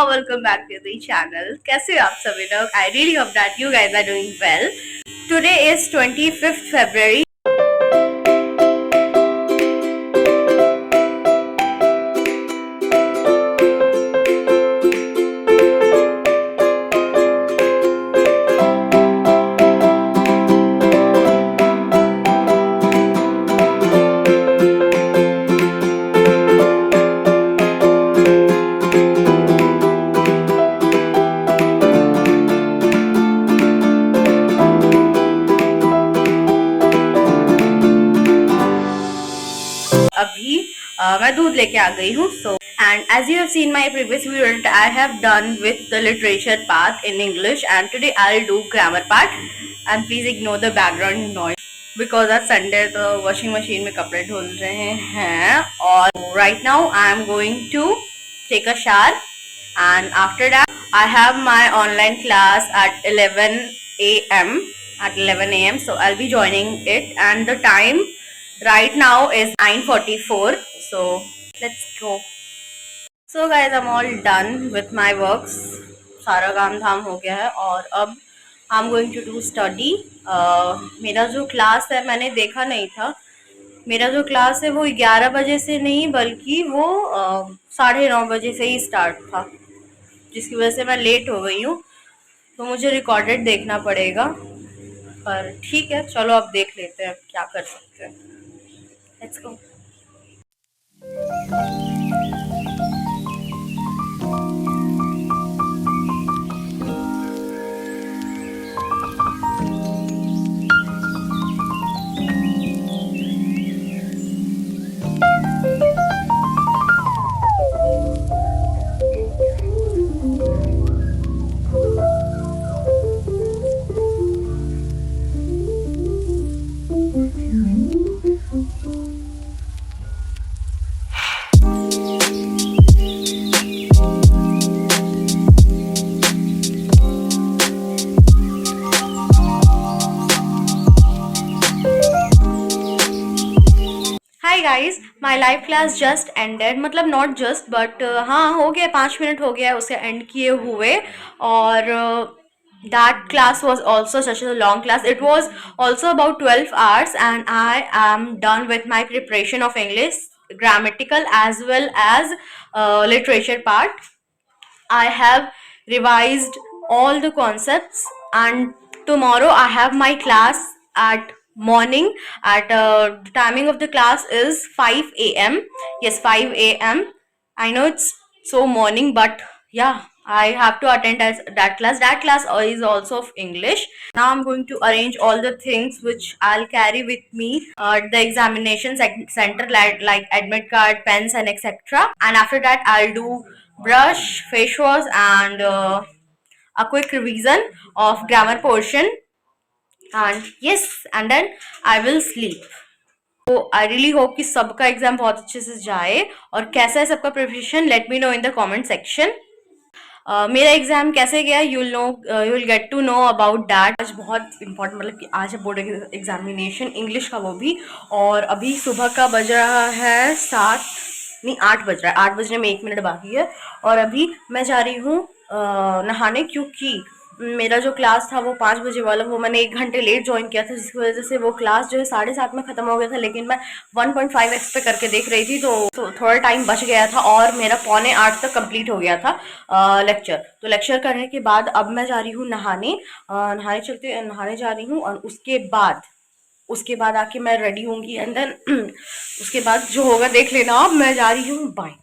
welcome back to the channel. कैसे हो आप सभी लोग? I really hope that you guys are doing well. Today is 25th February. अभी मैं दूध लेके आ गई हूँ. So and as you have seen my previous video that I have done with the literature part in English, and today I'll do grammar part. And please ignore the background noise because आज Sunday तो washing machine में कपड़े धुल रहे हैं. और right now I am going to take a shower, and after that I have my online class at 11 a.m. at 11 a.m. So I'll be joining it, and the time right now is 9:44. So let's go. So guys, I'm all done with my works. सारा काम धाम हो गया है और अब I'm going to do study. मेरा जो class है मैंने देखा नहीं था. मेरा जो क्लास है वो 11 बजे से नहीं बल्कि वो 9:30 बजे से ही स्टार्ट था, जिसकी वजह से मैं लेट हो गई हूँ. तो मुझे रिकॉर्डेड देखना पड़ेगा, पर ठीक है, चलो अब देख लेते हैं, क्या कर सकते हैं. Let's go. Hi guys, my live class just ended. मतलब नॉट जस्ट बट हाँ, हो गया, 5 मिनट हो गया उसे एंड किए हुए. और that class was also such a long class. It was also about 12 hours, and I am done with my preparation of English, grammatical as well as literature part. I have revised all the concepts, and tomorrow I have my class at morning. At the timing of the class is 5 a.m. Yes, 5 a.m. I know it's so morning, but yeah, I have to attend that class. That class is also of English. Now I'm going to arrange all the things which I'll carry with me at the examination center, like admit card, pens, and etc. And after that, I'll do brush, face wash, and a quick revision of grammar portion. And yes, and then I will sleep. तो I really hope कि सबका exam बहुत अच्छे से जाए. और कैसा है सबका preparation, let me know in the comment section. मेरा एग्जाम कैसे गया, you will get to know about that. आज बहुत इंपॉर्टेंट, मतलब कि आज है बोर्ड एग्जामिनेशन, इंग्लिश का वो भी. और अभी सुबह का बज रहा है 7, नहीं 8 बज रहा है. 8 बजने में 1 मिनट बाकी है. और अभी मैं जा रही हूँ नहाने, क्योंकि मेरा जो क्लास था वो 5 बजे वाला, वो मैंने 1 घंटे लेट ज्वाइन किया था, जिसकी वजह से वो क्लास जो है 7:30 में ख़त्म हो गया था. लेकिन मैं 1.5x पे करके देख रही थी, तो थोड़ा टाइम बच गया था और मेरा 7:45 तक कंप्लीट हो गया था लेक्चर. तो लेक्चर करने के बाद अब मैं जा रही हूँ नहाने. नहाने जा रही हूँ. और उसके बाद आके मैं रेडी होंगी, एंड देन उसके बाद जो होगा देख लेना. अब मैं जा रही हूँ, bye.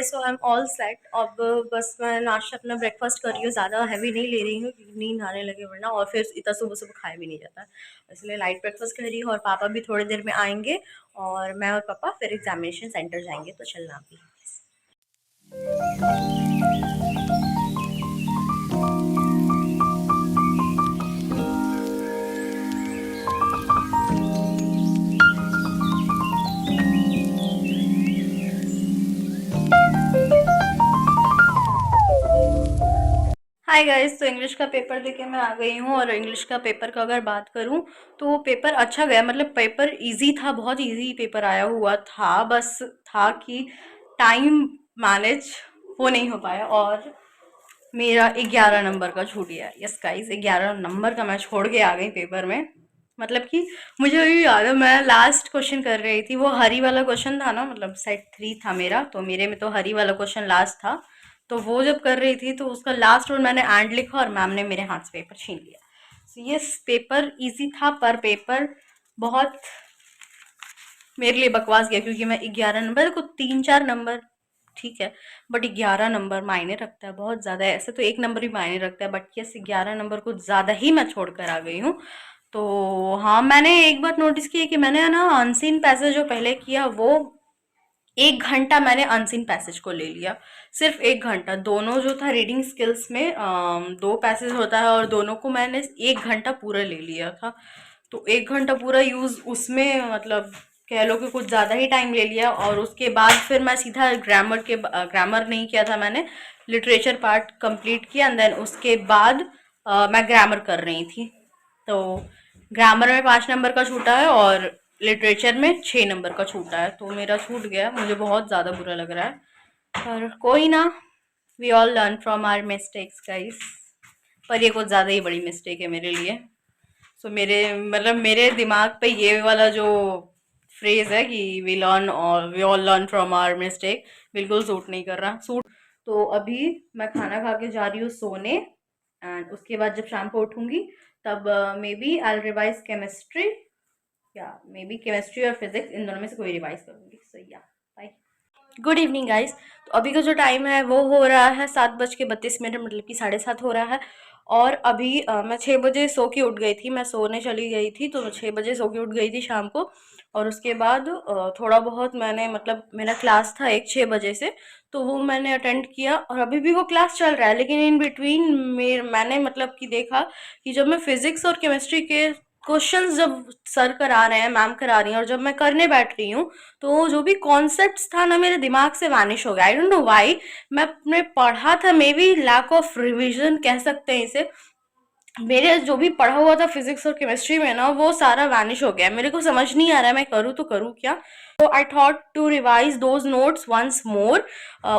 So I am all set. अब बस मैं नाश्ता अपना ब्रेकफास्ट कर रही हूँ, ज़्यादा हैवी नहीं ले रही हूँ क्योंकि नींद आने लगे वरना, और फिर इतना सुबह सुबह खाया भी नहीं जाता, इसलिए लाइट ब्रेकफास्ट कर रही हूँ. और पापा भी थोड़ी देर में आएंगे, और मैं और पापा फिर एग्जामिनेशन सेंटर जाएंगे. तो चलना भी. हाय गाइस, तो इंग्लिश का पेपर देके मैं आ गई हूँ। और इंग्लिश का पेपर का अगर बात करूँ तो वो पेपर अच्छा गया, मतलब पेपर इजी था, बहुत इजी पेपर आया हुआ था। बस था कि टाइम मैनेज वो नहीं हो पाया और मेरा 11 नंबर का छूट गया। यस गाइस, 11 नंबर का मैं छोड़ के आ गई पेपर में। मतलब कि मुझे वही याद है, मैं लास्ट क्वेश्चन कर रही थी, वो हरी वाला क्वेश्चन था ना, मतलब सेट 3 था मेरा, तो मेरे में तो हरी वाला क्वेश्चन लास्ट था। तो वो जब कर रही थी तो उसका लास्ट वर्ड मैंने एंड लिखा और मैम ने मेरे हाथ से पेपर छीन लिया। सो यस, पेपर इजी था पर पेपर बहुत मेरे लिए बकवास गया, क्योंकि मैं 11 नंबर को 3-4 नंबर ठीक है, बट 11 नंबर मायने रखता है बहुत ज़्यादा। ऐसे तो 1 नंबर भी मायने रखता है, बट यस 11 नंबर कुछ ज़्यादा ही मैं छोड़ कर आ गई हूँ। तो हाँ, मैंने एक बात नोटिस की है कि मैंने ना अनसीन पैसेज जो पहले किया, वो 1 घंटा मैंने अनसीन पैसेज को ले लिया। सिर्फ 1 घंटा, दोनों जो था रीडिंग स्किल्स में 2 पैसेज होता है और दोनों को मैंने 1 घंटा पूरा ले लिया था। तो 1 घंटा पूरा यूज उसमें, मतलब कह लो कि कुछ ज़्यादा ही टाइम ले लिया। और उसके बाद फिर मैं सीधा ग्रामर नहीं किया था मैंने, लिटरेचर पार्ट कंप्लीट किया एंड देन उसके बाद मैं ग्रामर कर रही थी। तो ग्रामर में 5 नंबर का छूटा है और लिटरेचर में 6 नंबर का छूटा है, तो मेरा छूट गया, मुझे बहुत ज़्यादा बुरा लग रहा है। पर कोई ना, we all learn from our mistakes guys. पर ये कुछ ज़्यादा ही बड़ी मिस्टेक है मेरे लिए। सो मेरे मतलब मेरे दिमाग पे ये वाला जो फ्रेज है कि we all learn from our mistake, बिल्कुल सूट नहीं कर रहा। सूट तो अभी मैं खाना खा के जा रही हूँ सोने, एंड उसके बाद जब शाम को उठूंगी तब maybe I revise chemistry, या मे बी केमिस्ट्री और फिजिक्स, इन दोनों में से कोई रिवाइज करूंगी। सो या, बाय। Good evening guys. तो अभी का जो टाइम है वो हो रहा है 7:32, मतलब कि 7:30 हो रहा है। और अभी मैं 6 बजे सो के उठ गई थी, मैं सोने चली गई थी तो 6 बजे सो के उठ गई थी शाम को। और उसके बाद थोड़ा बहुत मैंने, मतलब मेरा क्लास था 6 बजे से, तो वो मैंने अटेंड किया और अभी भी वो क्लास चल रहा है। लेकिन इन बिटवीन मैंने मतलब कि देखा कि जब मैं फिजिक्स और केमिस्ट्री के क्वेश्चंस जब सर करा रहे हैं, मैम करा रही हैं, और जब मैं करने बैठ रही हूँ, तो जो भी कॉन्सेप्ट्स था ना, मेरे दिमाग से वैनिश हो गया। I don't know why. मैंने पढ़ा था, maybe lack of revision कह सकते हैं इसे। मेरे जो भी पढ़ा हुआ था फिजिक्स और केमिस्ट्री में ना, वो सारा वैनिश हो गया। मेरे को समझ नहीं आ रहा है मैं करूँ तो करूँ क्या। तो I thought to revise those notes once more.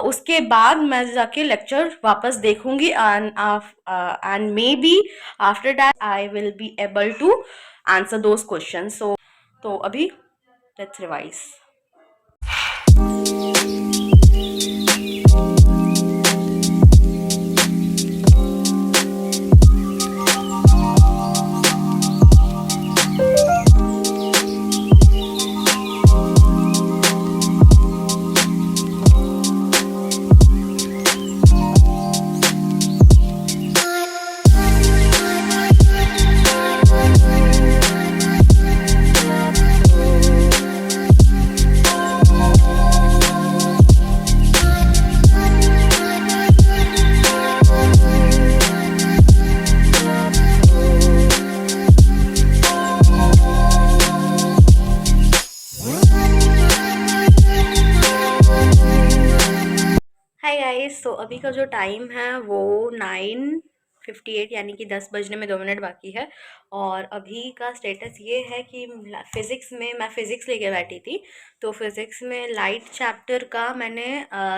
उसके बाद मैं जाके लेक्चर वापस देखूंगी and maybe after that I will be able to answer those question. तो अभी लेट्स रिवाइज। हाय गाइस, तो अभी का जो टाइम है वो 9:58, यानी कि 10 बजने में 2 मिनट बाकी है। और अभी का स्टेटस ये है कि फिज़िक्स में मैं फ़िज़िक्स लेके बैठी थी। तो फिज़िक्स में लाइट चैप्टर का मैंने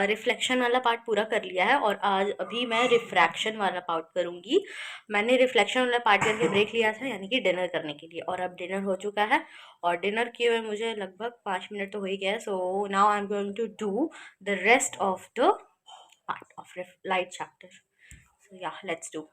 रिफ्लेक्शन वाला पार्ट पूरा कर लिया है और आज अभी मैं रिफ्रैक्शन वाला पार्ट करूँगी। मैंने रिफ्लेक्शन वाला पार्ट करके ब्रेक लिया था, यानी कि डिनर करने के लिए, और अब डिनर हो चुका है। और डिनर किए हुए मुझे लगभग 5 मिनट तो हो ही गया है। So now I am going to do the rest of the part of light chapter. So yeah, let's do.